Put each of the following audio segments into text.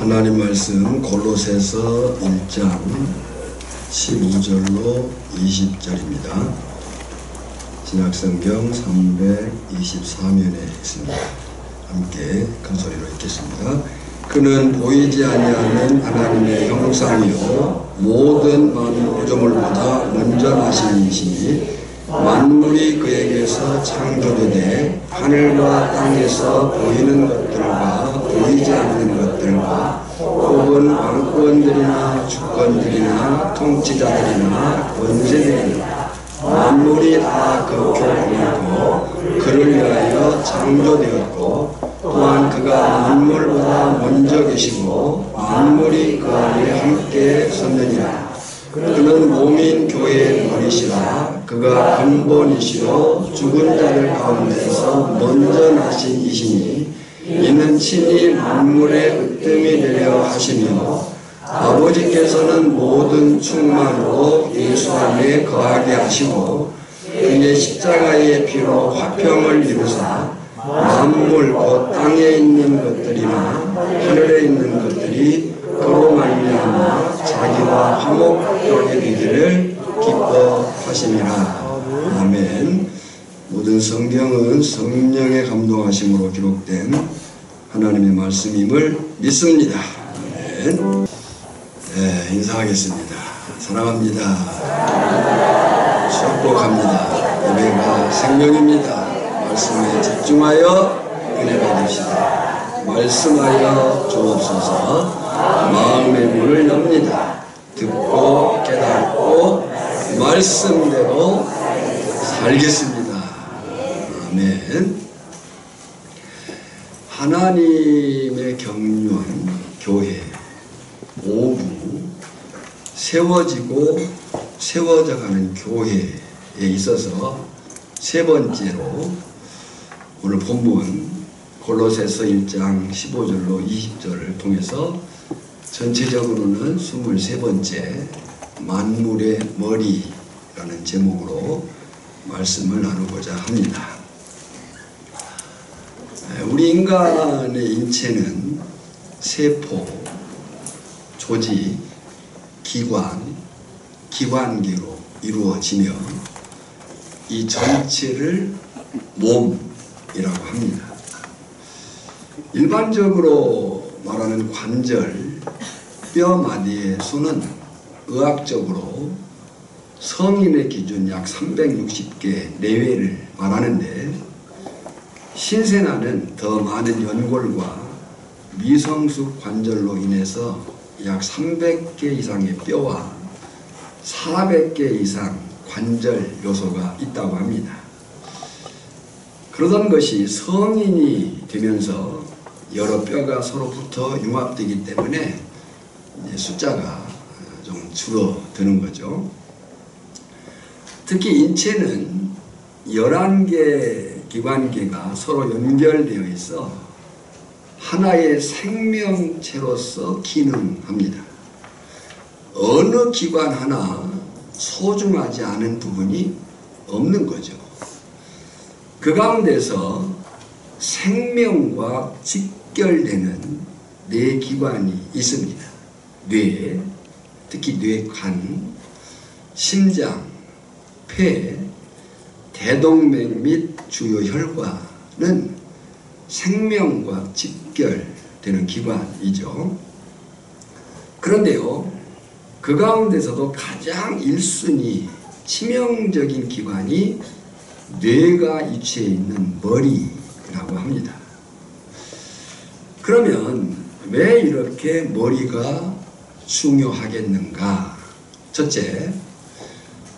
하나님 말씀 골로새서 1장 15절로 20절입니다. 신약성경 324면에 있습니다. 함께 큰 소리로 읽겠습니다. 그는 보이지 아니하는 하나님의 형상이요 모든 만물 구조물보다 먼저 나신 이시니 만물이 그에게서 창조되되 하늘과 땅에서 보이는 것들과 보이지 않는 것들과 혹은 왕권들이나 주권들이나 통치자들이나 권세들이나 만물이 다 그 교훈이고 그를 위하여 창조되었고 또한 그가 만물보다 먼저 계시고 만물이 그 안에 함께 섰느니라. 그는 몸인 교회의 머리시라. 그가 근본이시요 죽은 자들 가운데서 먼저 나신 이시니 이는 친히 만물의 으뜸이 되려 하시며 아버지께서는 모든 충만으로 예수 안에 거하게 하시고 그의 십자가의 피로 화평을 이루사 만물 곧 땅에 있는 것들이나 하늘에 있는 것들이 그로 말미암아 자기와 화목하게 되기를 기뻐하심이라. 아멘. 모든 성경은 성령의 감동하심으로 기록된 하나님의 말씀임을 믿습니다. 아멘. 네, 인사하겠습니다. 사랑합니다. 축복합니다. 예배가 생명입니다. 말씀에 집중하여 은혜 받으시다. 말씀하여 주옵소서. 마음의 문을 엽니다. 듣고 깨닫고 말씀대로 살겠습니다. 아멘. 하나님의 경륜 교회 오부 세워지고 세워져가는 교회에 있어서 세 번째로 오늘 본문 골로새서 1장 15절로 20절을 통해서 전체적으로는 23번째 만물의 머리라는 제목으로 말씀을 나누고자 합니다. 우리 인간의 인체는 세포, 조직, 기관, 기관계로 이루어지며 이 전체를 몸이라고 합니다. 일반적으로 말하는 관절, 뼈마디의 수는 의학적으로 성인의 기준 약 360개 내외를 말하는데 신생아는 더 많은 연골과 미성숙 관절로 인해서 약 300개 이상의 뼈와 400개 이상 관절 요소가 있다고 합니다. 그러던 것이 성인이 되면서 여러 뼈가 서로 붙어 융합되기 때문에 숫자가 좀 줄어드는 거죠. 특히 인체는 11개 기관계가 서로 연결되어 있어 하나의 생명체로서 기능합니다. 어느 기관 하나 소중하지 않은 부분이 없는 거죠. 그 가운데서 생명과 직결되는 네 기관이 있습니다. 뇌, 특히 뇌관, 심장, 폐, 대동맥 및 주요혈관은 생명과 직결되는 기관이죠. 그런데요, 그 가운데서도 가장 1순위 치명적인 기관이 뇌가 위치해 있는 머리라고 합니다. 그러면 왜 이렇게 머리가 중요하겠는가? 첫째,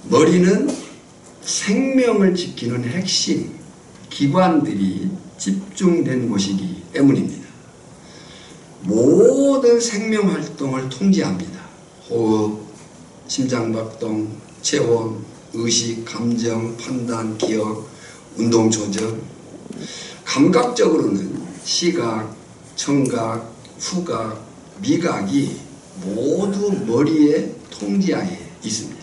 머리는 생명을 지키는 핵심 기관들이 집중된 곳이기 때문입니다. 모든 생명활동을 통제합니다. 호흡, 심장박동, 체온, 의식, 감정, 판단, 기억, 운동 조절. 감각적으로는 시각, 청각, 후각, 미각이 모두 머리의 통제하에 있습니다.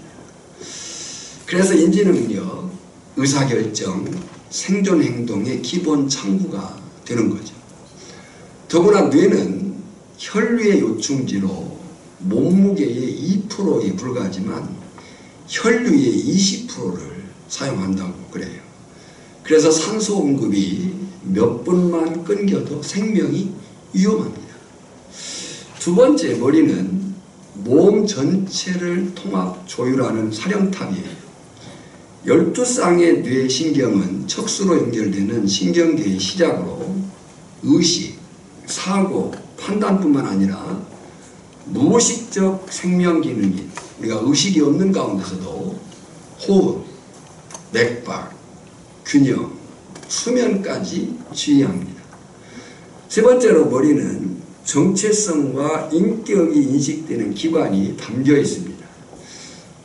그래서 인지능력, 의사결정, 생존행동의 기본 창구가 되는 거죠. 더구나 뇌는 혈류의 요충지로 몸무게의 2%에 불과하지만 혈류의 20%를 사용한다고 그래요. 그래서 산소 공급이 몇 분만 끊겨도 생명이 위험합니다. 두 번째, 머리는 몸 전체를 통합 조율하는 사령탑이에요. 12쌍의 뇌신경은 척수로 연결되는 신경계의 시작으로 의식, 사고, 판단뿐만 아니라 무의식적 생명기능인 우리가 의식이 없는 가운데서도 호흡, 맥박, 균형, 수면까지 지휘합니다. 세 번째로 머리는 정체성과 인격이 인식되는 기관이 담겨 있습니다.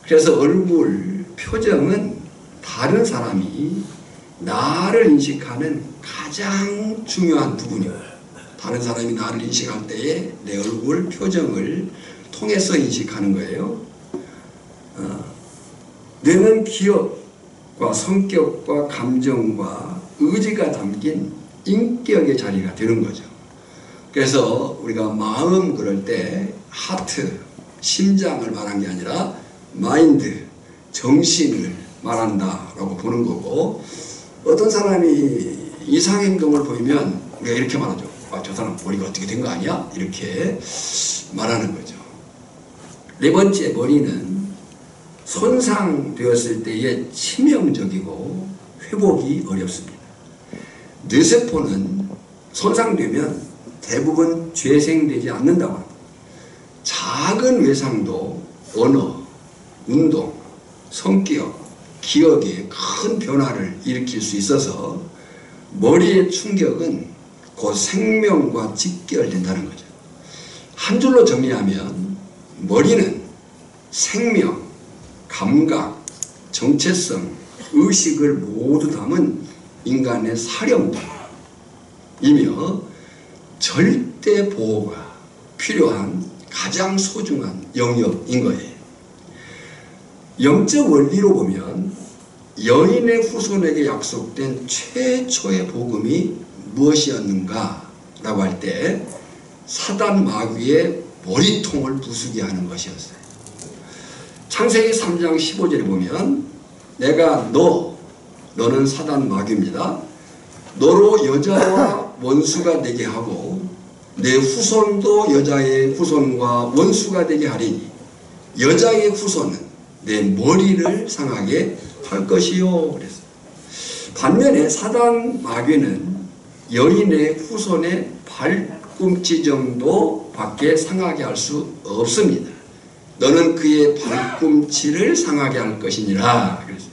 그래서 얼굴, 표정은 다른 사람이 나를 인식하는 가장 중요한 부분이에요. 다른 사람이 나를 인식할 때에 내 얼굴, 표정을 통해서 인식하는 거예요. 뇌는 기억과 성격과 감정과 의지가 담긴 인격의 자리가 되는 거죠. 그래서 우리가 마음 그럴 때 하트, 심장을 말한 게 아니라 마인드, 정신을 말한다라고 보는 거고, 어떤 사람이 이상행동을 보이면 우리가 이렇게 말하죠. 아, 저 사람 머리가 어떻게 된 거 아니야? 이렇게 말하는 거죠. 네 번째, 머리는 손상되었을 때에 치명적이고 회복이 어렵습니다. 뇌세포는 손상되면 대부분 재생되지 않는다고 합니다. 작은 외상도 언어, 운동, 성격, 기억에 큰 변화를 일으킬 수 있어서 머리의 충격은 곧 생명과 직결된다는 거죠. 한 줄로 정리하면 머리는 생명, 감각, 정체성, 의식을 모두 담은 인간의 사령탑이며 절대 보호가 필요한 가장 소중한 영역인 거예요. 영적 원리로 보면 여인의 후손에게 약속된 최초의 복음이 무엇이었는가 라고 할 때 사단 마귀의 머리통을 부수게 하는 것이었어요. 창세기 3장 15절에 보면 내가 너는 사단 마귀입니다. 너로 여자와 원수가 되게 하고 내 후손도 여자의 후손과 원수가 되게 하리니 여자의 후손은 내 머리를 상하게 할 것이요. 그랬어요. 반면에 사단 마귀는 여인의 후손의 발꿈치 정도밖에 상하게 할 수 없습니다. 너는 그의 발꿈치를 상하게 할 것이니라. 그랬어요.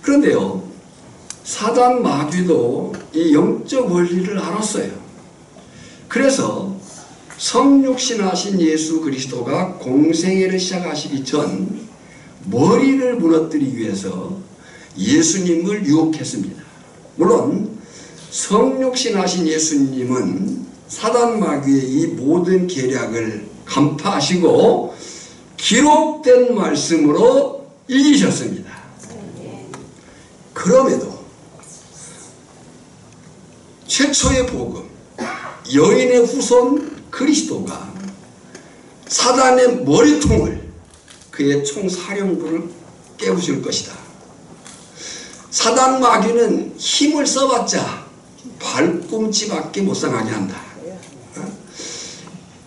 그런데요, 사단 마귀도 이 영적 원리를 알았어요. 그래서 성육신하신 예수 그리스도가 공생애를 시작하시기 전 머리를 무너뜨리기 위해서 예수님을 유혹했습니다. 물론 성육신하신 예수님은 사단 마귀의 이 모든 계략을 간파하시고 기록된 말씀으로 이기셨습니다. 그럼에도 최초의 복음, 여인의 후손 그리스도가 사단의 머리통을 그의 총사령부를 깨부실 것이다. 사단 마귀는 힘을 써봤자 발꿈치밖에 못 상하게 한다.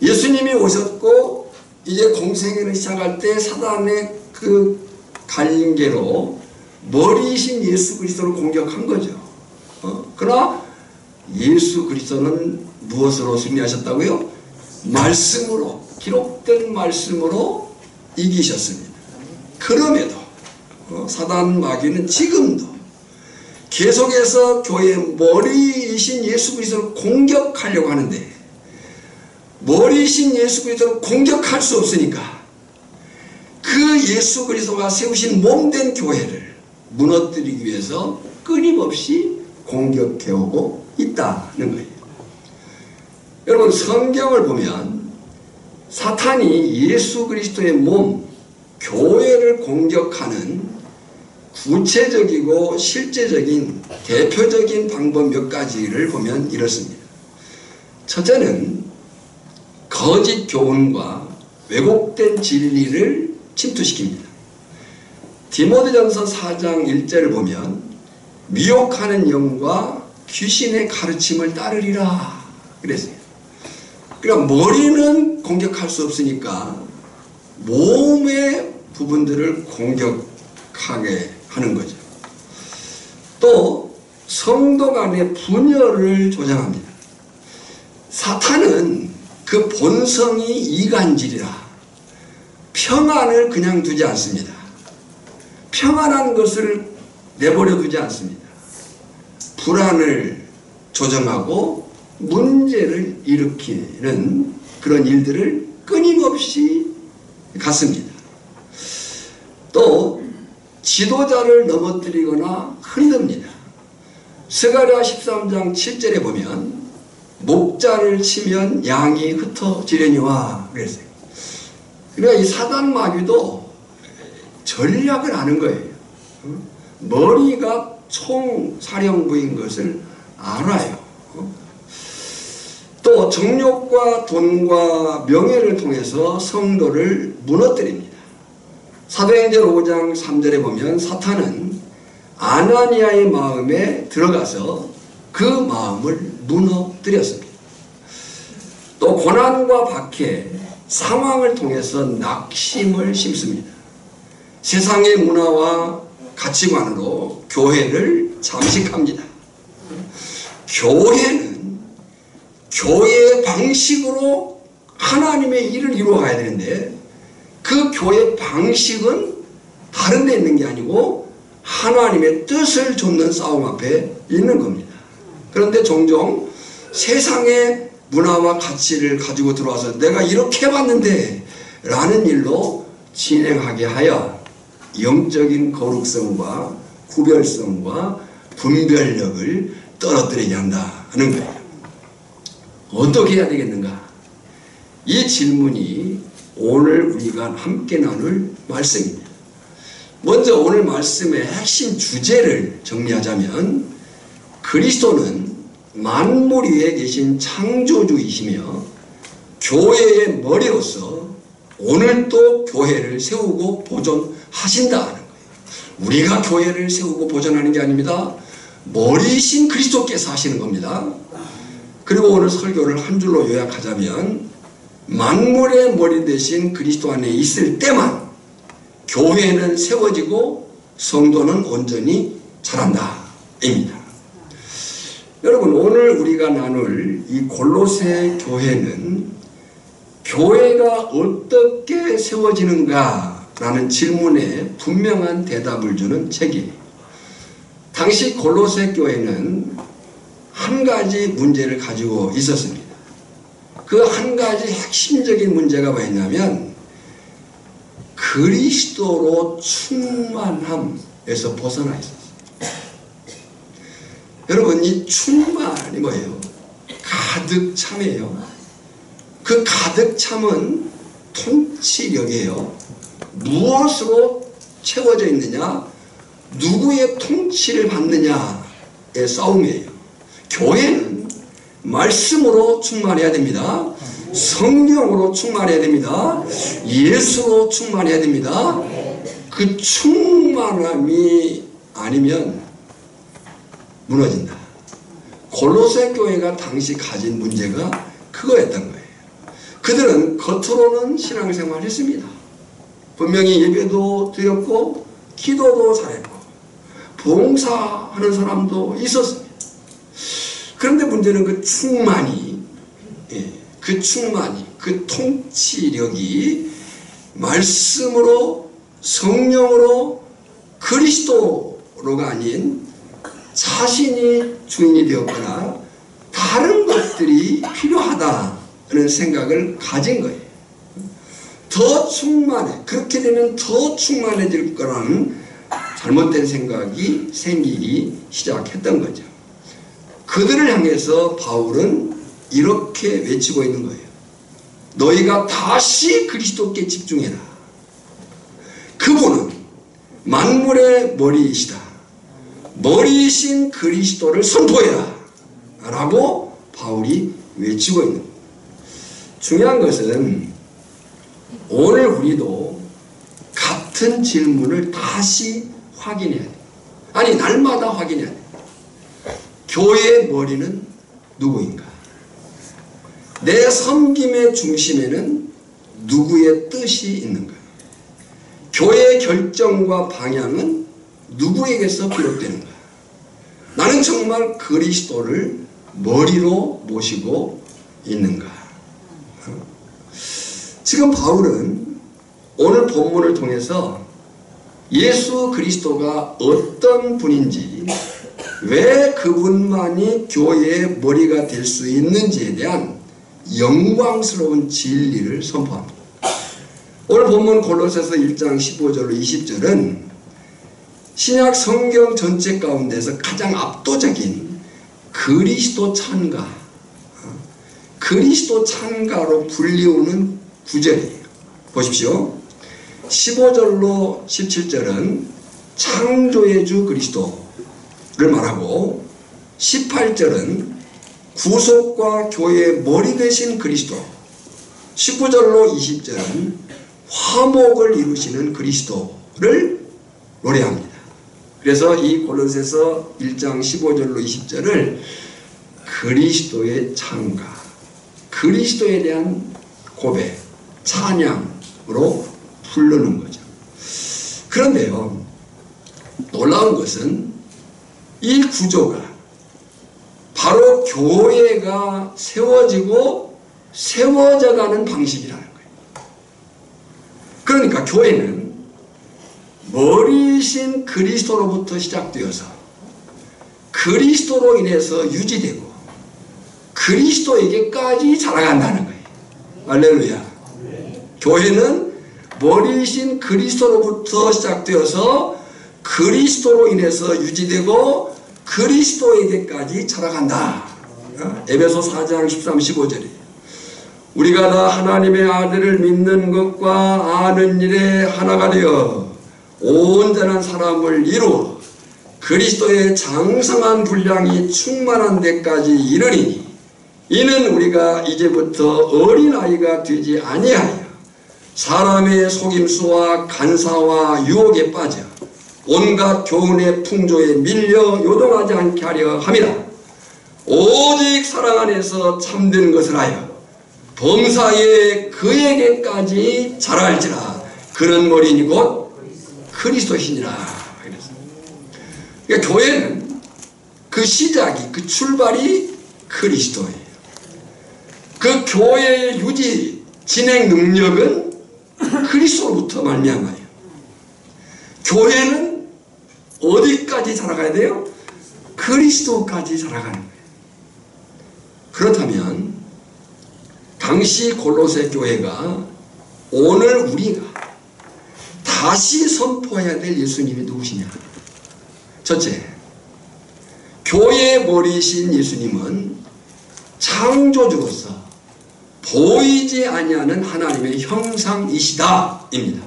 예수님이 오셨고 이제 공생애를 시작할 때 사단의 그 갈림개로 머리이신 예수 그리스도를 공격한 거죠. 그러나 예수 그리스도는 무엇으로 승리하셨다고요? 말씀으로, 기록된 말씀으로 이기셨습니다. 그럼에도 사단 마귀는 지금도 계속해서 교회의 머리이신 예수 그리스도를 공격하려고 하는데 머리이신 예수 그리스도를 공격할 수 없으니까 그 예수 그리스도가 세우신 몸된 교회를 무너뜨리기 위해서 끊임없이 공격해오고 있다는 거예요. 여러분, 성경을 보면 사탄이 예수 그리스도의 몸, 교회를 공격하는 구체적이고 실제적인 대표적인 방법 몇 가지를 보면 이렇습니다. 첫째는 거짓 교훈과 왜곡된 진리를 침투시킵니다. 디모데전서 4장 1절을 보면 미혹하는 영과 귀신의 가르침을 따르리라 그랬어요. 그러니까 머리는 공격할 수 없으니까 몸의 부분들을 공격하게 하는 거죠. 또 성도 간의 분열을 조장합니다. 사탄은 그 본성이 이간질이라 평안을 그냥 두지 않습니다. 평안한 것을 내버려 두지 않습니다. 불안을 조정하고 문제를 일으키는 그런 일들을 끊임없이 갖습니다. 또 지도자를 넘어뜨리거나 흔듭니다. 스가랴 13장 7절에 보면 목자를 치면 양이 흩어지려니와 그랬어요. 그러니까 이 사단 마귀도 전략을 아는 거예요. 머리가 총사령부인 것을 알아요. 또 정욕과 돈과 명예를 통해서 성도를 무너뜨립니다. 사도행전 5장 3절에 보면 사탄은 아나니아의 마음에 들어가서 그 마음을 무너뜨렸습니다. 또 고난과 박해, 상황을 통해서 낙심을 심습니다. 세상의 문화와 가치관으로 교회를 잠식합니다. 교회는 교회의 방식으로 하나님의 일을 이루어가야 되는데 그 교회 방식은 다른 데 있는 게 아니고 하나님의 뜻을 좇는 싸움 앞에 있는 겁니다. 그런데 종종 세상의 문화와 가치를 가지고 들어와서 내가 이렇게 해봤는데 라는 일로 진행하게 하여 영적인 거룩성과 구별성과 분별력을 떨어뜨리게 한다는 거예요. 어떻게 해야 되겠는가? 이 질문이 오늘 우리가 함께 나눌 말씀입니다. 먼저 오늘 말씀의 핵심 주제를 정리하자면 그리스도는 만물 위에 계신 창조주이시며 교회의 머리로서 오늘도 교회를 세우고 보존하신다는 거예요. 우리가 교회를 세우고 보존하는 게 아닙니다. 머리이신 그리스도께서 하시는 겁니다. 그리고 오늘 설교를 한 줄로 요약하자면 만물의 머리 대신 그리스도 안에 있을 때만 교회는 세워지고 성도는 온전히 자란다 입니다. 여러분, 오늘 우리가 나눌 이 골로새 교회는 교회가 어떻게 세워지는가 라는 질문에 분명한 대답을 주는 책이에요. 당시 골로새 교회는 한 가지 문제를 가지고 있었습니다. 그 한 가지 핵심적인 문제가 뭐였냐면 그리스도로 충만함에서 벗어나 있었어요. 여러분, 이 충만이 뭐예요? 가득 참이에요. 그 가득 참은 통치력이에요. 무엇으로 채워져 있느냐? 누구의 통치를 받느냐의 싸움이에요. 교회는 말씀으로 충만해야 됩니다. 성령으로 충만해야 됩니다. 예수로 충만해야 됩니다. 그 충만함이 아니면 무너진다. 골로새 교회가 당시 가진 문제가 그거였던 거예요. 그들은 겉으로는 신앙생활을 했습니다. 분명히 예배도 드렸고 기도도 잘했고 봉사하는 사람도 있었습니다. 그런데 문제는 그 충만이, 그 통치력이 말씀으로 성령으로 그리스도로가 아닌 자신이 주인이 되었거나 다른 것들이 필요하다는 생각을 가진 거예요. 더 충만해. 그렇게 되면 더 충만해질 거라는 잘못된 생각이 생기기 시작했던 거죠. 그들을 향해서 바울은 이렇게 외치고 있는 거예요. 너희가 다시 그리스도께 집중해라. 그분은 만물의 머리이시다. 머리이신 그리스도를 선포해라 라고 바울이 외치고 있는 거예요. 중요한 것은 오늘 우리도 같은 질문을 다시 확인해야 돼요. 아니, 날마다 확인해야 돼요. 교회의 머리는 누구인가? 내 섬김의 중심에는 누구의 뜻이 있는가? 교회의 결정과 방향은 누구에게서 비롯되는가? 나는 정말 그리스도를 머리로 모시고 있는가? 지금 바울은 오늘 본문을 통해서 예수 그리스도가 어떤 분인지, 왜 그분만이 교회의 머리가 될 수 있는지에 대한 영광스러운 진리를 선포합니다. 오늘 본문 골로새서 1장 15절로 20절은 신약 성경 전체 가운데서 가장 압도적인 그리스도 찬가, 그리스도 찬가로 불리우는 구절이에요. 보십시오. 15절로 17절은 창조의 주 그리스도를 말하고, 18절은 구속과 교회의 머리 되신 그리스도, 19절로 20절은 화목을 이루시는 그리스도를 노래합니다. 그래서 이 골로새서 1장 15절로 20절을 그리스도의 찬가, 그리스도에 대한 고백, 찬양으로 부르는 거죠. 그런데요, 놀라운 것은 이 구조가 바로 교회가 세워지고 세워져가는 방식이라는 거예요. 그러니까 교회는 머리신 그리스도로부터 시작되어서 그리스도로 인해서 유지되고 그리스도에게까지 자라간다는 거예요. 할렐루야. 교회는 머리신 그리스도로부터 시작되어서 그리스도로 인해서 유지되고 그리스도에게까지 자라간다. 에베소 4장 13, 15절이 우리가 다 하나님의 아들을 믿는 것과 아는 일에 하나가 되어 온전한 사람을 이루어 그리스도의 장성한 분량이 충만한 데까지 이르니, 이는 우리가 이제부터 어린아이가 되지 아니하여 사람의 속임수와 간사와 유혹에 빠져 온갖 교훈의 풍조에 밀려 요동하지 않게 하려 함이라. 오직 사랑 안에서 참된 것을 하여 범사에 그에게까지 자랄지라. 그는 머리니 곧 그리스도시니라. 그러니까 교회는 그 시작이, 그 출발이 그리스도예요. 그 교회의 유지, 진행 능력은 그리스도로부터 말미암아요. 교회는 어디까지 자라가야 돼요? 그리스도까지 자라가는 거예요. 그렇다면 당시 골로새 교회가 오늘 우리가 다시 선포해야 될 예수님이 누구시냐? 첫째, 교회의 머리이신 예수님은 창조주로서 보이지 아니하는 하나님의 형상이시다 입니다.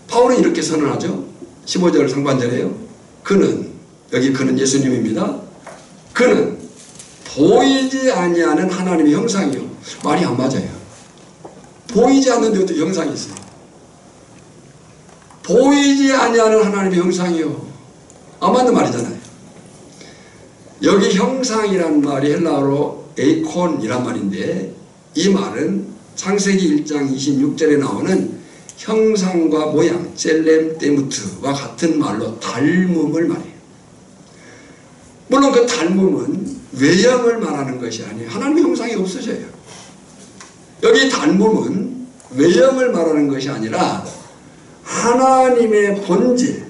바울은 이렇게 선언하죠. 15절 상반절에요. 그는, 여기 그는 예수님입니다. 그는 보이지 아니하는 하나님의 형상이요. 말이 안 맞아요. 보이지 않는 데도 형상이 있어요. 보이지 아니하는 하나님의 형상이요. 안 맞는 말이잖아요. 여기 형상이란 말이 헬라어로 에이콘이란 말인데, 이 말은 창세기 1장 26절에 나오는 형상과 모양, 셀렘 데무트와 같은 말로 닮음을 말해요. 물론 그 닮음은 외형을 말하는 것이 아니에요. 하나님의 형상이 없어져요. 여기 닮음은 외형을 말하는 것이 아니라 하나님의 본질,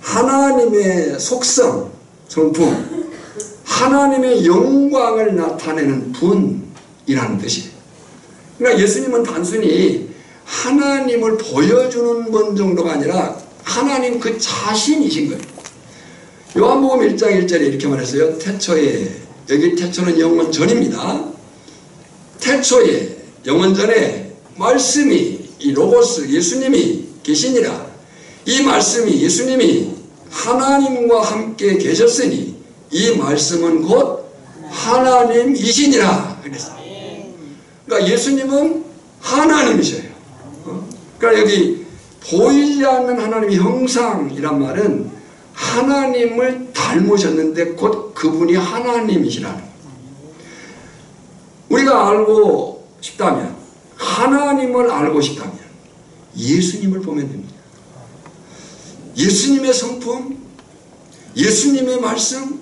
하나님의 속성, 성품, 하나님의 영광을 나타내는 분이라는 뜻이에요. 그러니까 예수님은 단순히 하나님을 보여주는 분 정도가 아니라 하나님 그 자신이신 거예요. 요한복음 1장 1절에 이렇게 말했어요. 태초에, 여기 태초는 영원 전입니다. 태초에, 영원 전에 말씀이, 이 로고스, 예수님이 계시니라. 이 말씀이, 예수님이 하나님과 함께 계셨으니 이 말씀은 곧 하나님이시니라. 그랬어요. 그러니까 그러니까 예수님은 하나님이셔요. 그러니까 여기 보이지 않는 하나님의 형상이란 말은 하나님을 닮으셨는데 곧 그분이 하나님이시라는 거예요. 우리가 알고 싶다면, 하나님을 알고 싶다면 예수님을 보면 됩니다. 예수님의 성품, 예수님의 말씀,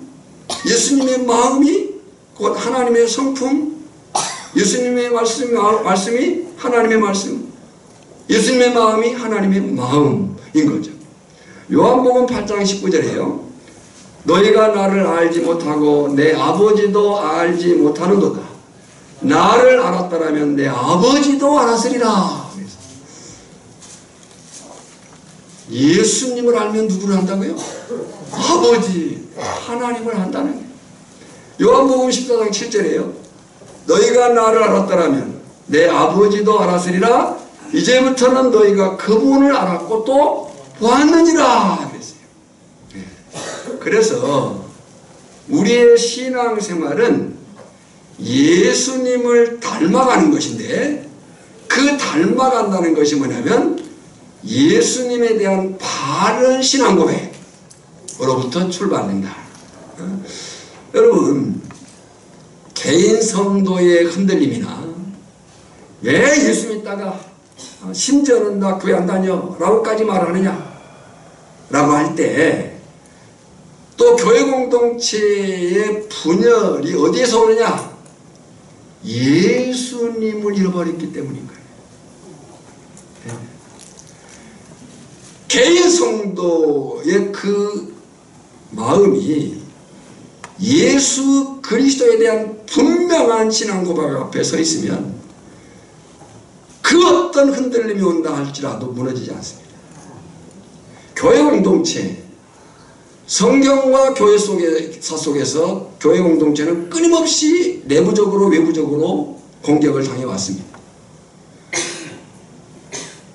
예수님의 마음이 곧 하나님의 성품, 예수님의 말씀이 하나님의 말씀, 예수님의 마음이 하나님의 마음인 거죠. 요한복음 8장 19절에요. 너희가 나를 알지 못하고 내 아버지도 알지 못하는도다. 나를 알았더라면 내 아버지도 알았으리라. 예수님을 알면 누구를 한다고요? 아버지, 하나님을 한다는 거예요. 요한복음 14장 7절에요. 너희가 나를 알았더라면 내 아버지도 알았으리라. 이제부터는 너희가 그분을 알았고 또 보았느니라 그랬어요. 그래서 우리의 신앙생활은 예수님을 닮아가는 것인데, 그 닮아간다는 것이 뭐냐면 예수님에 대한 바른 신앙 고백으로부터 출발된다. 여러분, 개인 성도의 흔들림이나 왜 예수 믿다가 심지어는 나 교회 안 다녀 라고까지 말하느냐 라고 할 때, 또 교회 공동체의 분열이 어디에서 오느냐? 예수님을 잃어버렸기 때문인 거예요. 개인 성도의 그 마음이 예수 그리스도에 대한 분명한 신앙 고백 앞에 서 있으면 그 어떤 흔들림이 온다 할지라도 무너지지 않습니다. 교회 공동체, 성경과 교회 사 속에서 교회 공동체는 끊임없이 내부적으로 외부적으로 공격을 당해왔습니다.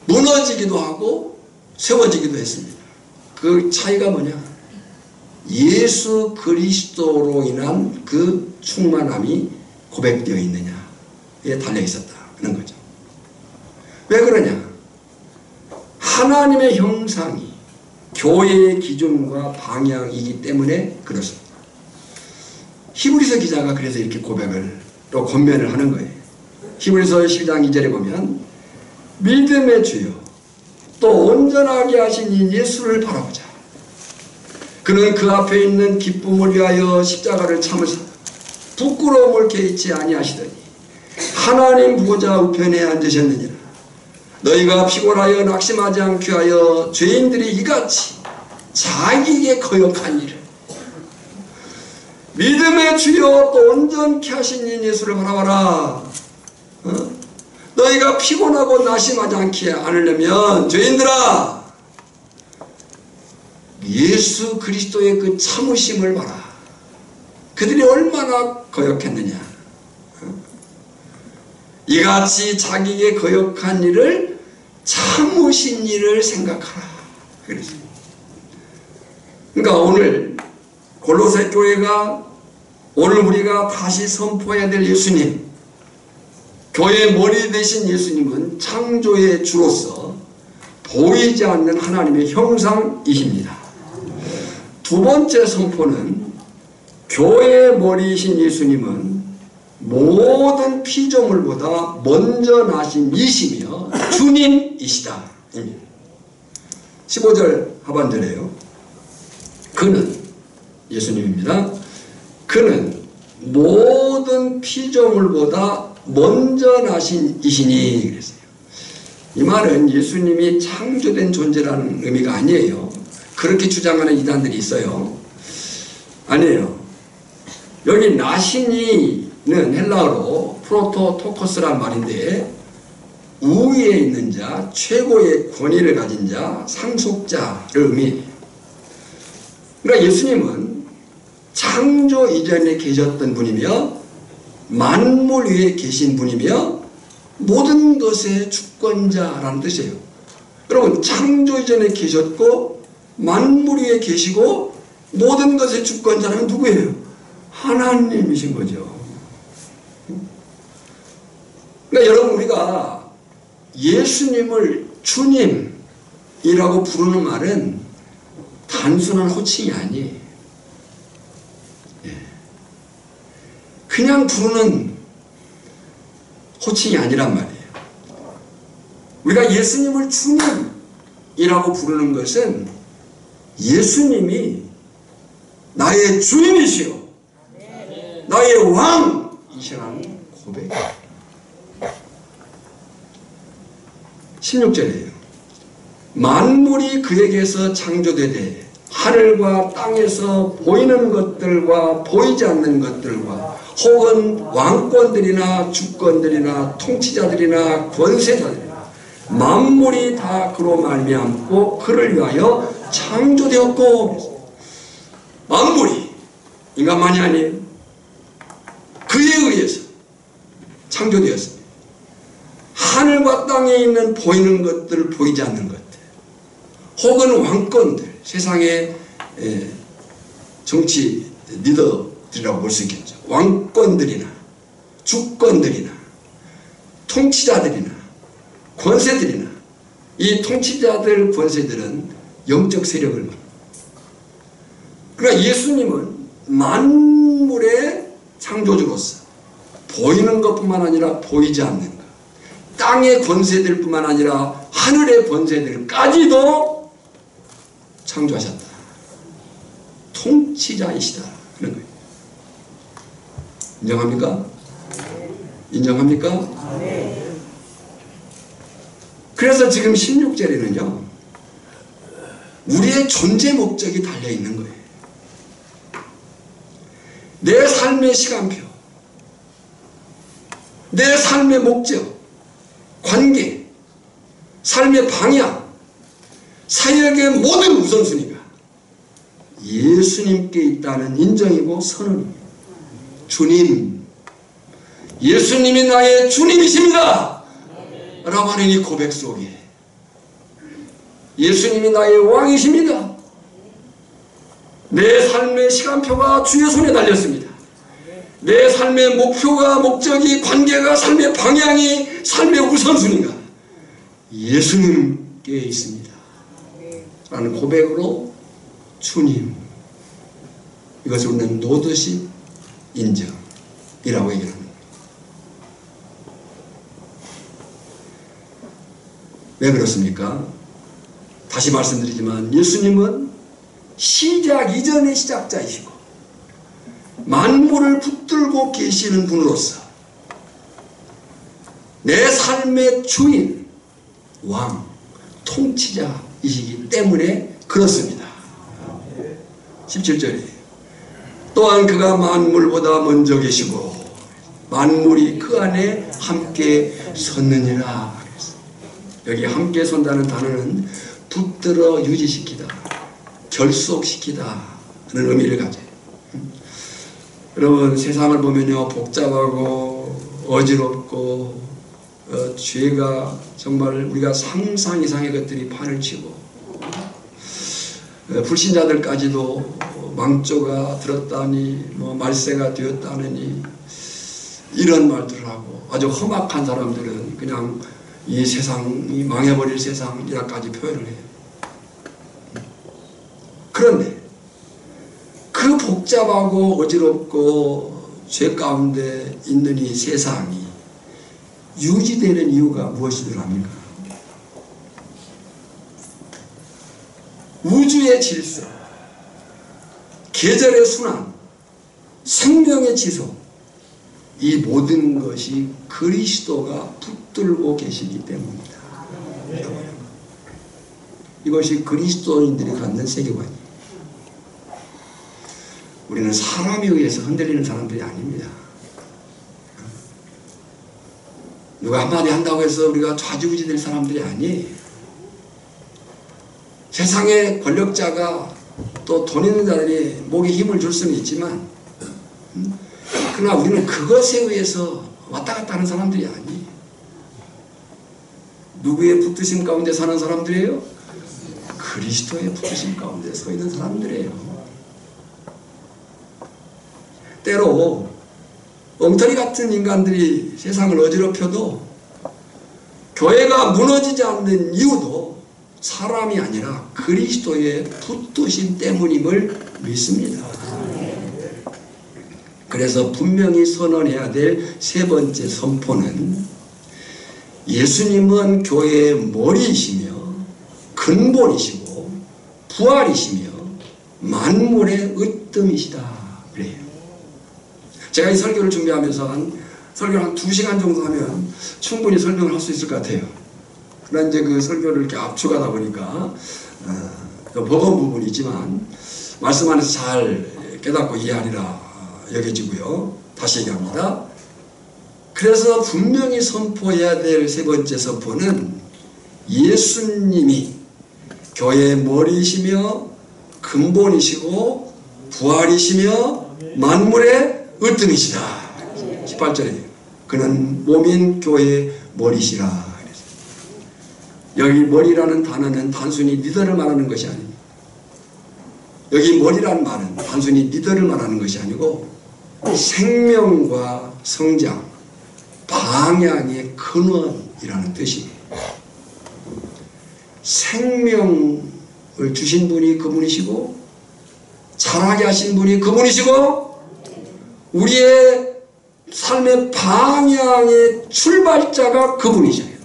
무너지기도 하고 세워지기도 했습니다. 그 차이가 뭐냐? 예수 그리스도로 인한 그 충만함이 고백되어 있느냐에 달려 있었다는 거죠. 왜 그러냐? 하나님의 형상이 교회의 기준과 방향이기 때문에 그렇습니다. 히브리서 기자가 그래서 이렇게 고백을 또 권면을 하는 거예요. 히브리서 12장 2절에 보면 믿음의 주요 또 온전하게 하신 이 예수를 바라보자. 그는 그 앞에 있는 기쁨을 위하여 십자가를 참으사 부끄러움을 개의치 아니하시더니 하나님 보좌 우편에 앉으셨느니라. 너희가 피곤하여 낙심하지 않게 하여 죄인들이 이같이 자기에게 거역한 일을 믿음의 주여 또 온전케 하신 이 예수를 바라봐라. 너희가 피곤하고 낙심하지 않게 않으려면 죄인들아 예수 그리스도의 그 참으심을 봐라. 그들이 얼마나 거역했느냐. 이같이 자기에게 거역한 일을 참으신 일을 생각하라. 그랬습니다. 그러니까 오늘 골로새 교회가, 오늘 우리가 다시 선포해야 될 예수님, 교회의 머리 되신 예수님은 창조의 주로서 보이지 않는 하나님의 형상이십니다. 두 번째 선포는 교회의 머리이신 예수님은 모든 피조물보다 먼저 나신 이시며 주님이시다. 15절 하반절에요. 그는, 예수님입니다. 그는 모든 피조물보다 먼저 나신 이시니 그랬어요. 이 말은 예수님이 창조된 존재라는 의미가 아니에요. 그렇게 주장하는 이단들이 있어요. 아니에요. 여기 나시니는 헬라어로 프로토토코스란 말인데 우위에 있는 자, 최고의 권위를 가진 자, 상속자를 의미해요. 그러니까 예수님은 창조 이전에 계셨던 분이며 만물 위에 계신 분이며 모든 것의 주권자라는 뜻이에요. 여러분, 창조 이전에 계셨고 만물 위에 계시고 모든 것의 주권자라면 누구예요? 하나님이신 거죠. 그러니까 여러분, 우리가 예수님을 주님이라고 부르는 말은 단순한 호칭이 아니에요. 그냥 부르는 호칭이 아니란 말이에요. 우리가 예수님을 주님이라고 부르는 것은 예수님이 나의 주인이시오, 나의 왕이시라는 고백이에요. 16절이에요. 만물이 그에게서 창조되되 하늘과 땅에서 보이는 것들과 보이지 않는 것들과 혹은 왕권들이나 주권들이나 통치자들이나 권세자들이나 만물이 다 그로 말미암고 그를 위하여 창조되었고. 만물이 인간만이 아니에요. 그에 의해서 창조되었습니다. 하늘과 땅에 있는 보이는 것들, 보이지 않는 것들, 혹은 왕권들, 세상의 정치 리더들이라고 볼 수 있겠죠. 왕권들이나 주권들이나 통치자들이나 권세들이나, 이 통치자들, 권세들은 영적 세력을 말합니다. 그러니까 예수님은 만물의 창조주로서 보이는 것뿐만 아니라 보이지 않는 것, 땅의 권세들뿐만 아니라 하늘의 권세들까지도 창조하셨다. 통치자이시다. 그런 거예요. 인정합니까? 인정합니까? 그래서 지금 16절에는요, 우리의 존재 목적이 달려있는 거예요. 내 삶의 시간표, 내 삶의 목적, 관계, 삶의 방향, 사역의 모든 우선순위가 예수님께 있다는 인정이고 선언입니다. 주님, 예수님이 나의 주님이십니다 라고 하는 이 고백 속에 예수님이 나의 왕이십니다. 내 삶의 시간표가 주의 손에 달렸습니다. 내 삶의 목표가, 목적이, 관계가, 삶의 방향이, 삶의 우선순위가 예수님께 있습니다 라는 고백으로 주님, 이것을 우리는 노드십 인정이라고 얘기를 합니다. 왜 그렇습니까? 다시 말씀드리지만 예수님은 시작 이전의 시작자이시고 만물을 붙들고 계시는 분으로서 내 삶의 주인, 왕, 통치자이시기 때문에 그렇습니다. 17절이에요. 또한 그가 만물보다 먼저 계시고 만물이 그 안에 함께 섰느니라. 여기 함께 선다는 단어는 붙들어 유지시키다, 결속시키다 하는 의미를 가져요. 여러분, 세상을 보면요, 복잡하고 어지럽고 죄가 정말 우리가 상상 이상의 것들이 판을 치고 불신자들까지도 망조가 들었다니 말세가 되었다느니 이런 말들을 하고, 아주 험악한 사람들은 그냥 이 세상이 망해버릴 세상이라까지 표현을 해요. 그런데 그 복잡하고 어지럽고 죄 가운데 있는 이 세상이 유지되는 이유가 무엇이더라 합니까? 우주의 질서, 계절의 순환, 생명의 지속, 이 모든 것이 그리스도가 붙들고 계시기 때문입니다. 이것이 그리스도인들이 갖는 세계관이에요. 우리는 사람에 의해서 흔들리는 사람들이 아닙니다. 누가 한마디 한다고 해서 우리가 좌지우지 될 사람들이 아니에요. 세상의 권력자가 또 돈 있는 자들이 목에 힘을 줄 수는 있지만, 그러나 우리는 그것에 의해서 왔다 갔다 하는 사람들이 아니에요. 누구의 붙드심 가운데 사는 사람들이에요? 그리스도의 붙드심 가운데 서 있는 사람들이에요. 때로 엉터리 같은 인간들이 세상을 어지럽혀도 교회가 무너지지 않는 이유도 사람이 아니라 그리스도의 붙드심 때문임을 믿습니다. 그래서 분명히 선언해야 될 세 번째 선포는 예수님은 교회의 머리이시며 근본이시고 부활이시며 만물의 으뜸이시다. 그래요. 제가 이 설교를 준비하면서 설교를 한 2시간 정도 하면 충분히 설명을 할 수 있을 것 같아요. 그러나 이제 그 설교를 이렇게 압축하다 보니까 버거운 부분이 있지만 말씀 안에서 잘 깨닫고 이해하리라 여겨지고요. 다시 얘기합니다. 그래서 분명히 선포해야 될 세 번째 선포는 예수님이 교회의 머리이시며 근본이시고 부활이시며 만물의 으뜸이시다. 18절에 그는 몸인 교회의 머리시라. 여기 머리라는 단어는 단순히 리더를 말하는 것이 아닙니다. 여기 머리라는 말은 단순히 리더를 말하는 것이 아니고 생명과 성장, 방향의 근원이라는 뜻이에요. 생명을 주신 분이 그분이시고 자라게 하신 분이 그분이시고 우리의 삶의 방향의 출발자가 그분이셔요.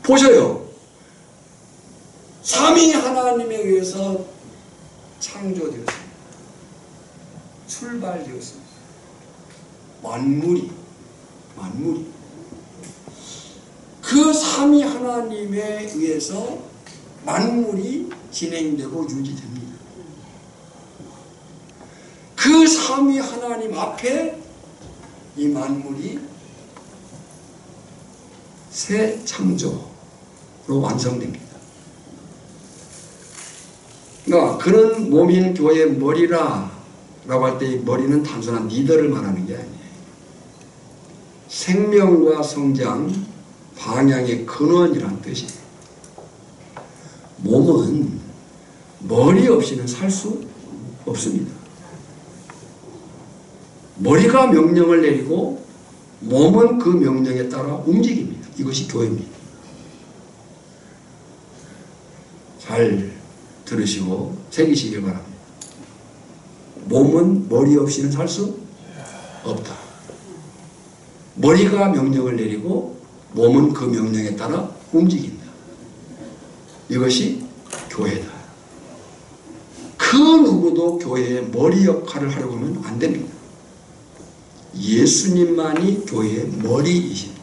보셔요. 삼위 하나님에 의해서 창조되었습니다. 출발되었습니다. 만물이 그 삼위 하나님에 의해서 만물이 진행되고 유지됩니다. 그 삼위 하나님 앞에 이 만물이 새 창조로 완성됩니다. 그러니까 그는 몸인 교회의 머리라 라고 할 때 이 머리는 단순한 리더를 말하는 게 아니에요. 생명과 성장, 방향의 근원이라는 뜻이에요. 몸은 머리 없이는 살 수 없습니다. 머리가 명령을 내리고 몸은 그 명령에 따라 움직입니다. 이것이 교회입니다. 잘 들으시고 새기시길 바랍니다. 몸은 머리 없이는 살 수 없다. 머리가 명령을 내리고 몸은 그 명령에 따라 움직인다. 이것이 교회다. 그 누구도 교회의 머리 역할을 하려고 하면 안 됩니다. 예수님만이 교회의 머리이십니다.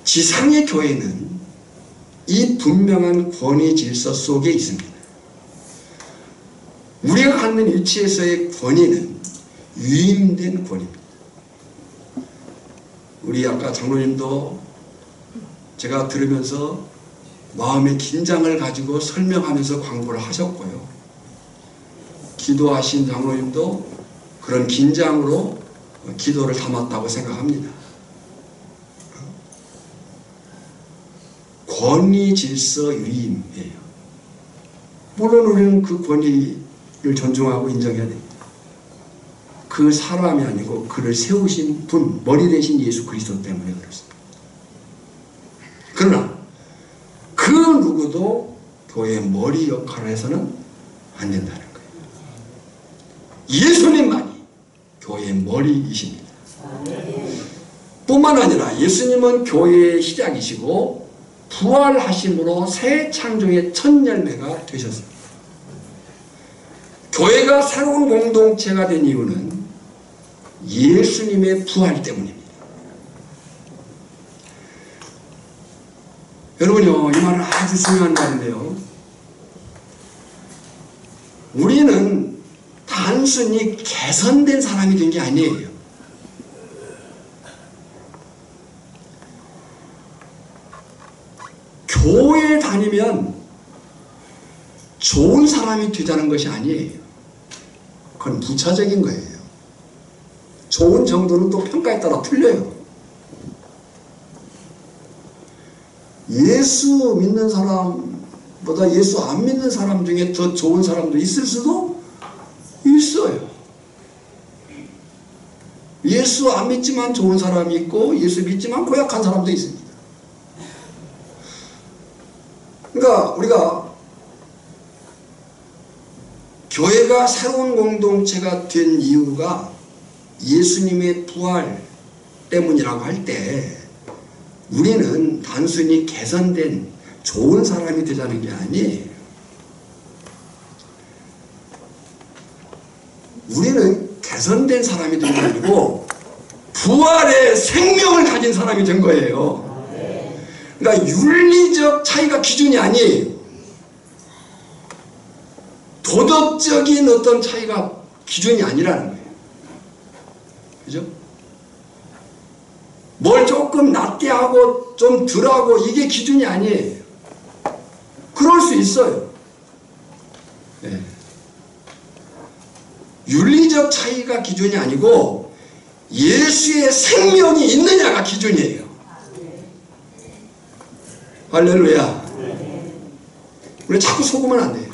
지상의 교회는 이 분명한 권위 질서 속에 있습니다. 우리가 갖는 위치에서의 권위는 위임된 권위입니다. 우리 아까 장로님도 제가 들으면서 마음의 긴장을 가지고 설명하면서 광고를 하셨고요. 기도하신 장로님도 그런 긴장으로 기도를 담았다고 생각합니다. 권위 질서 위임이에요. 물론 우리는 그 권위를 존중하고 인정해야 됩니다. 그 사람이 아니고 그를 세우신 분, 머리 대신 예수 그리스도 때문에 그렇습니다. 그러나 그 누구도 교회의 머리 역할을 해서는 안 된다는 거예요. 예수님만이 교회의 머리이십니다. 뿐만 아니라 예수님은 교회의 시작이시고 부활하심으로 새 창조의 첫 열매가 되셨습니다. 교회가 새로운 공동체가 된 이유는 예수님의 부활 때문입니다. 여러분요, 이 말은 아주 중요한 말인데요. 우리는 단순히 개선된 사람이 된 게 아니에요. 교회에 다니면 좋은 사람이 되자는 것이 아니에요. 그건 부차적인 거예요. 좋은 정도는 또 평가에 따라 틀려요. 예수 믿는 사람보다 예수 안 믿는 사람 중에 더 좋은 사람도 있을 수도 있어요. 예수 안 믿지만 좋은 사람이 있고 예수 믿지만 고약한 사람도 있습니다. 그러니까 우리가 교회가 새로운 공동체가 된 이유가 예수님의 부활 때문이라고 할 때 우리는 단순히 개선된 좋은 사람이 되자는 게 아니에요. 우리는 개선된 사람이 된 게 아니고 부활의 생명을 가진 사람이 된 거예요. 그러니까 윤리적 차이가 기준이 아니에요. 도덕적인 어떤 차이가 기준이 아니라는 거예요. 그죠? 뭘 조금 낮게 하고 좀 덜하고 이게 기준이 아니에요. 그럴 수 있어요. 네. 윤리적 차이가 기준이 아니고 예수의 생명이 있느냐가 기준이에요. 할렐루야. 우리 자꾸 속으면 안 돼요.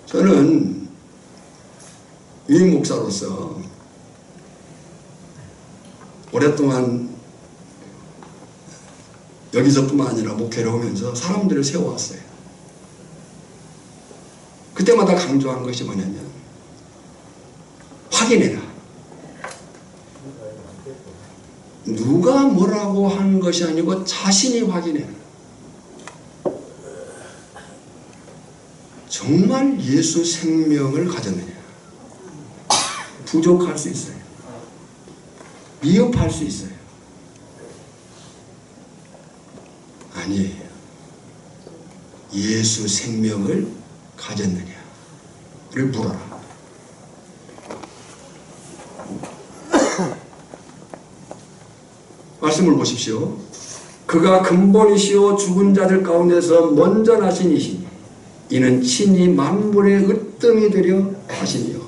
저는 유임 목사로서 오랫동안 여기서뿐만 아니라 목회를 하면서 사람들을 세워왔어요. 그때마다 강조한 것이 뭐냐면 확인해라. 누가 뭐라고 하는 것이 아니고 자신이 확인해라. 정말 예수 생명을 가졌느냐. 부족할 수 있어요. 미흡할 수 있어요. 아니에요. 예수 생명을 가졌느냐를 물어라. 말씀을 보십시오. 그가 근본이시오 죽은 자들 가운데서 먼저 나신 이시니 이는 친히 만물의 으뜸이 되려 하시니요.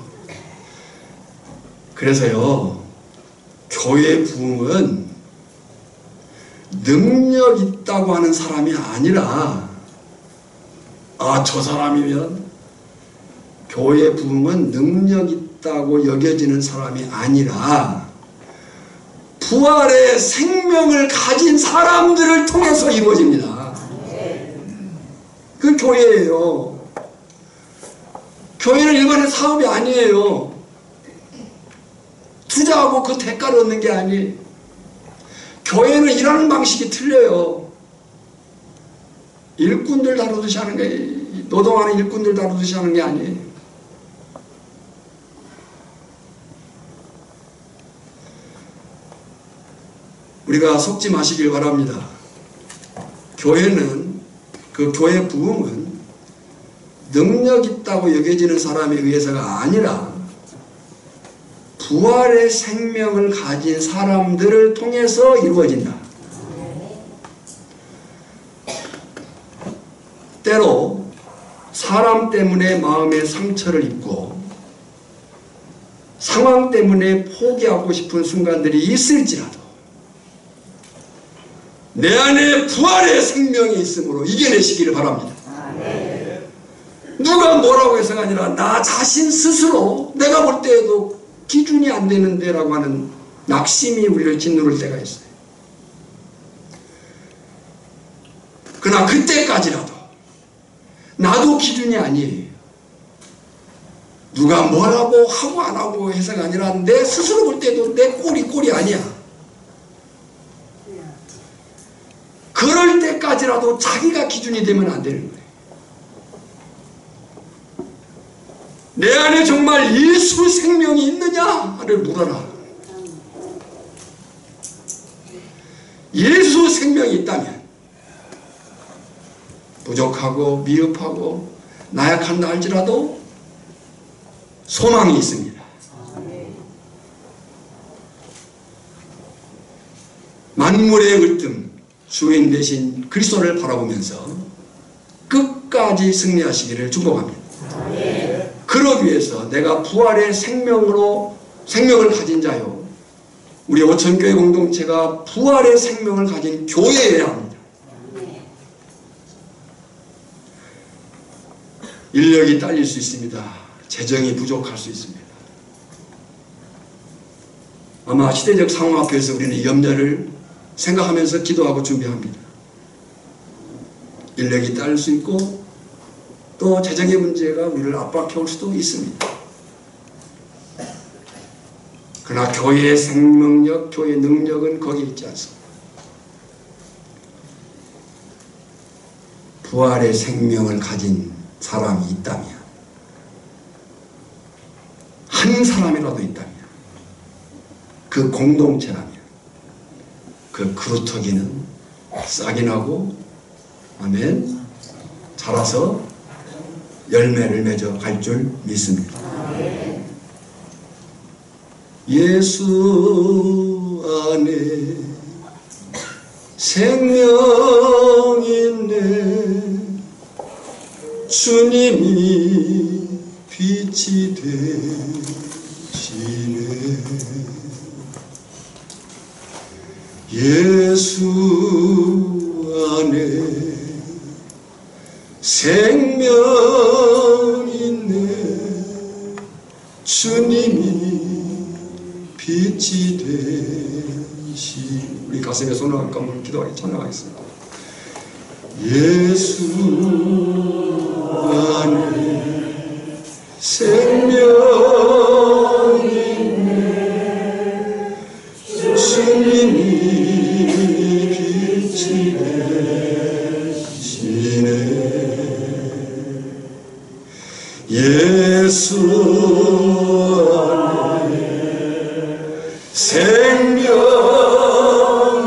그래서요, 교회 부흥은 능력 있다고 하는 사람이 아니라 저 사람이면 교회 부흥은 능력 있다고 여겨지는 사람이 아니라 부활의 생명을 가진 사람들을 통해서 이루어집니다. 그 교회예요. 교회는 일반의 사업이 아니에요. 투자하고 그 대가를 얻는 게 아니에요. 교회는 일하는 방식이 틀려요. 일꾼들 다루듯이 하는 게, 노동하는 일꾼들 다루듯이 하는 게 아니에요. 우리가 속지 마시길 바랍니다. 교회는, 그 교회 부흥은 능력 있다고 여겨지는 사람에 의해서가 아니라 부활의 생명을 가진 사람들을 통해서 이루어진다. 때로 사람 때문에 마음의 상처를 입고 상황 때문에 포기하고 싶은 순간들이 있을지라도 내 안에 부활의 생명이 있으므로 이겨내시기를 바랍니다. 누가 뭐라고 해서가 아니라 나 자신 스스로 내가 볼 때에도 기준이 안 되는데 라고 하는 낙심이 우리를 짓누를 때가 있어요. 그러나 그때까지라도 나도 기준이 아니에요. 누가 뭐라고 하고 안 하고 해서가 아니라 내 스스로 볼 때도 내 꼴이 아니야. 그럴 때까지라도 자기가 기준이 되면 안 되는 거예요. 내 안에 정말 예수 생명이 있느냐를 물어라. 예수 생명이 있다면 부족하고 미흡하고 나약한다 할지라도 소망이 있습니다. 만물의 으뜸 주인 되신 그리스도를 바라보면서 끝까지 승리하시기를 축복합니다. 그러기 위해서 내가 부활의 생명을 가진 자요, 우리 오천교회 공동체가 부활의 생명을 가진 교회여야 합니다. 인력이 딸릴 수 있습니다. 재정이 부족할 수 있습니다. 아마 시대적 상황 앞에서 우리는 이 염려를 생각하면서 기도하고 준비합니다. 인력이 딸릴 수 있고 또 재정의 문제가 우리를 압박해 올 수도 있습니다. 그러나 교회의 생명력, 교회의 능력은 거기에 있지 않습니다. 부활의 생명을 가진 사람이 있다면, 한 사람이라도 있다면, 그 공동체라면 그 그루터기는 싹이 나고 아멘 자라서 열매를 맺어 갈 줄 믿습니다. 예수 안에 생명 있네, 주님이 빛이 되시네. 예수 안에 생명 있네, 주님이 빛이 되시. 우리 가슴에 손을 한번 기도하게 찬양하겠습니다. 예수 안에 생명 있네, 주님이 빛이 되시네. 예수 안에 생명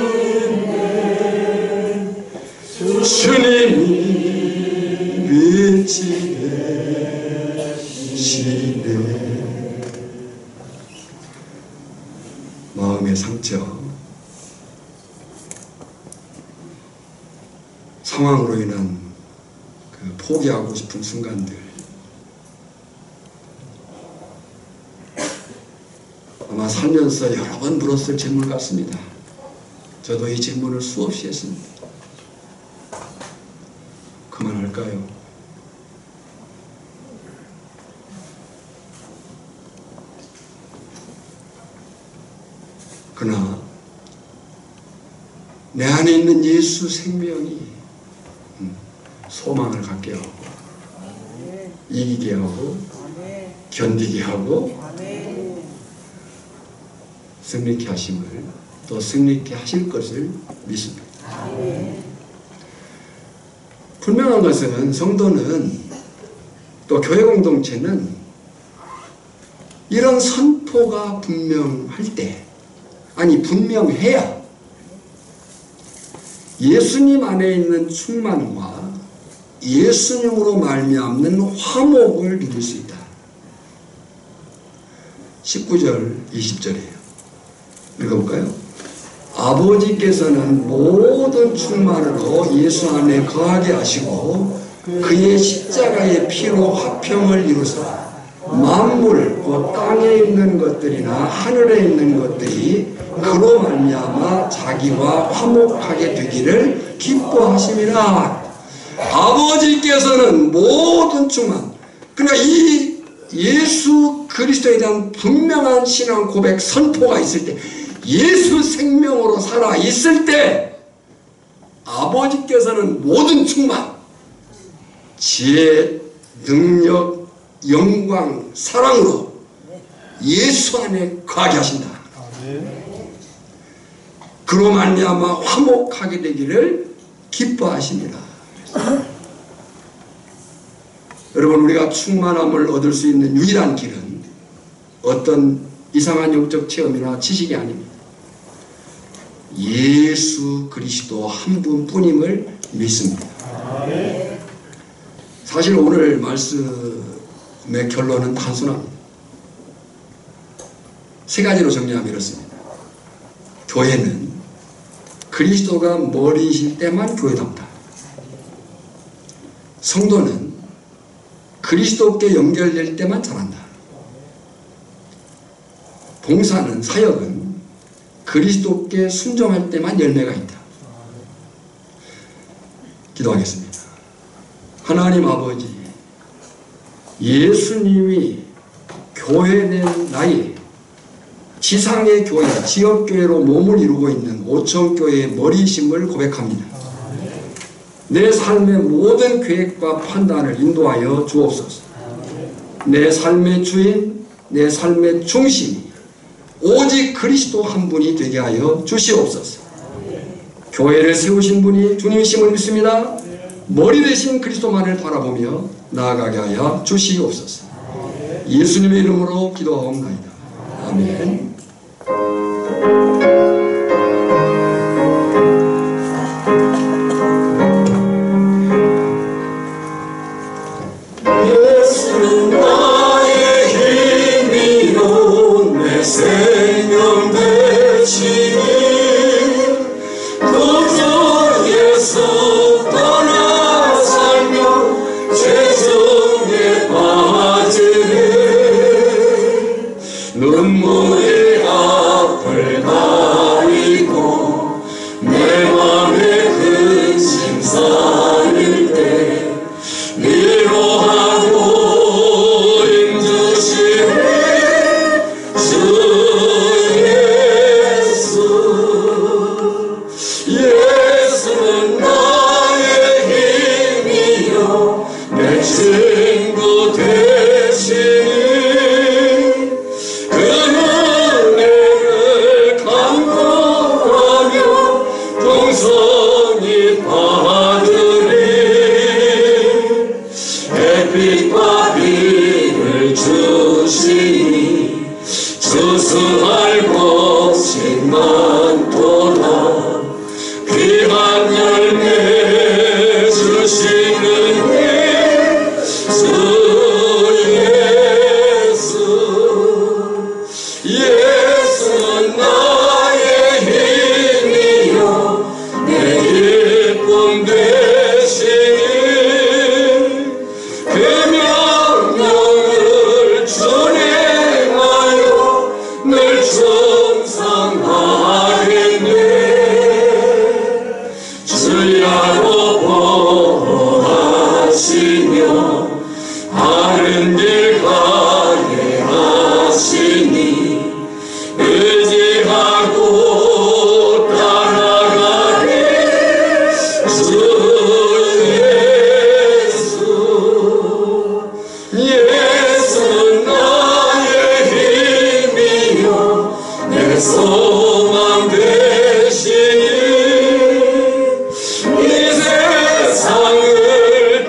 있네, 주님이 빛이 되시네. 마음의 상처, 상황으로 인한 그 포기하고 싶은 순간들, 아마 살면서 여러 번 물었을 질문 같습니다. 저도 이 질문을 수없이 했습니다. 그만할까요? 그러나 내 안에 있는 예수 생명이 소망을 갖게 하고 이기게 하고 견디게 하고 승리케 하심을, 또 승리케 하실 것을 믿습니다. 분명한 것은 성도는, 또 교회 공동체는 이런 선포가 분명할 때, 아니 분명해야 예수님 안에 있는 충만과 예수님으로 말미암는 화목을 누릴 수 있다. 19절 20절이에요. 읽어볼까요? 아버지께서는 모든 충만으로 예수 안에 거하게 하시고 그의 십자가의 피로 화평을 이루사 만물, 곧 땅에 있는 것들이나 하늘에 있는 것들이 그로 말미암아 자기와 화목하게 되기를 기뻐하심이라. 아버지께서는 모든 충만, 그러니까 이 예수 그리스도에 대한 분명한 신앙 고백 선포가 있을 때, 예수 생명으로 살아 있을 때 아버지께서는 모든 충만, 지혜, 능력, 영광, 사랑으로 예수 안에 거하게 하신다. 그로 말미암아 화목하게 되기를 기뻐하시니라. 여러분, 우리가 충만함을 얻을 수 있는 유일한 길은 어떤 이상한 영적 체험이나 지식이 아닙니다. 예수 그리스도 한 분뿐임을 믿습니다. 사실 오늘 말씀의 결론은 단순합니다. 세 가지로 정리하면 이렇습니다. 교회는 그리스도가 머리이실 때만 교회답다. 성도는 그리스도께 연결될 때만 잘한다. 봉사는, 사역은 그리스도께 순종할 때만 열매가 있다. 기도하겠습니다. 하나님 아버지, 예수님이 교회된 나이, 지상의 교회, 지역교회로 몸을 이루고 있는 오천교회의 머리심을 고백합니다. 내 삶의 모든 계획과 판단을 인도하여 주옵소서. 내 삶의 주인, 내 삶의 중심이 오직 그리스도 한 분이 되게 하여 주시옵소서. 교회를 세우신 분이 주님이심을 믿습니다. 머리 대신 그리스도만을 바라보며 나아가게 하여 주시옵소서. 예수님의 이름으로 기도하옵나이다. 아멘. 예수는 나의 힘이요 내 생명 되시니 도저에서 떠나 살며 죄성에 빠지네 눈물의 앞을 가리고 내 맘에 근심 쌓일 때 위로하고 힘주시네 주 예수. 예수는 나의 힘이요 내 친구 되시니 그 은혜를 간구하며 동성이 받으리 햇빛과 비를 주시니 주수할 것이 많도다 귀한 열매 주시는 예수 예수. 예수는 나의 힘이요 내 기쁨 되시니 그 명령을 준행하여 늘 충성하겠네 주야로 보호하시며 바른 길 가게 하시니 의지하고 따라가리 주 예수. 예수는 나의 힘이요 내 소망 되시니 이 세상을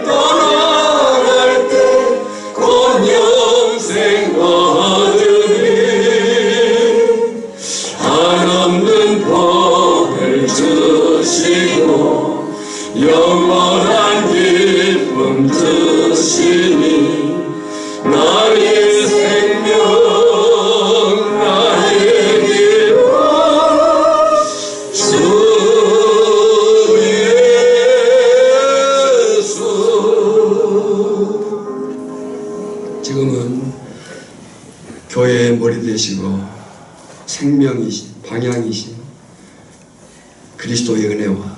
떠나갈 때 곧 영생 얻으리 한없는 복을 주시고 영원한 기쁨 주시니 나의 생명 나의 기쁨 주 예수. 지금은 교회의 머리 되시고 생명이신 방향이신 그리스도의 은혜와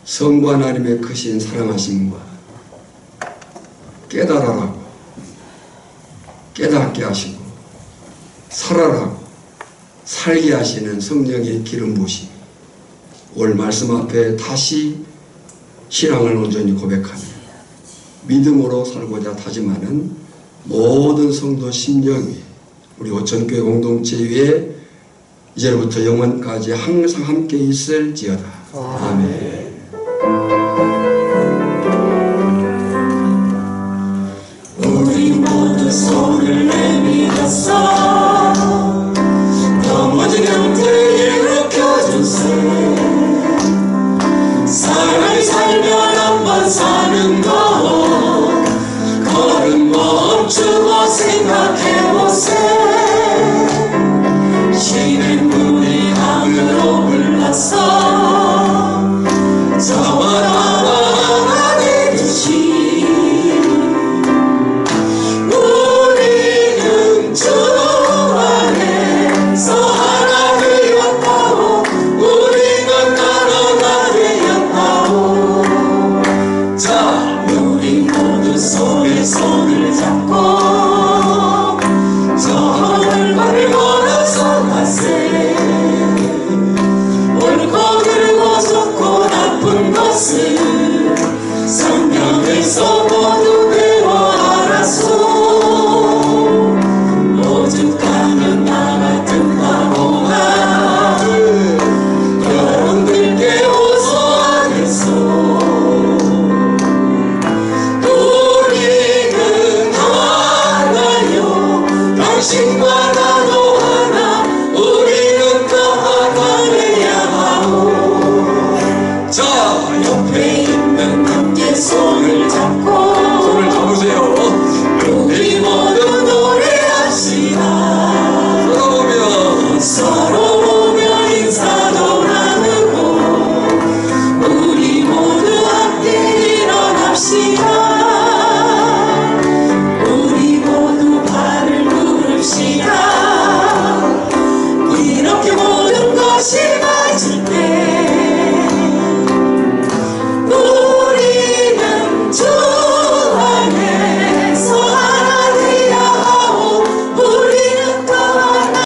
성부 하나님의 크신 사랑하심과 깨달아라고 깨닫게 하시고 살아라고 살게 하시는 성령의 기름 부으심이 오늘 말씀 앞에 다시 신앙을 온전히 고백하며 믿음으로 살고자 다짐하는 모든 성도 심령 위에 우리 오천교회 공동체 위에 이제부터 영원까지 항상 함께 있을지어다. 아멘.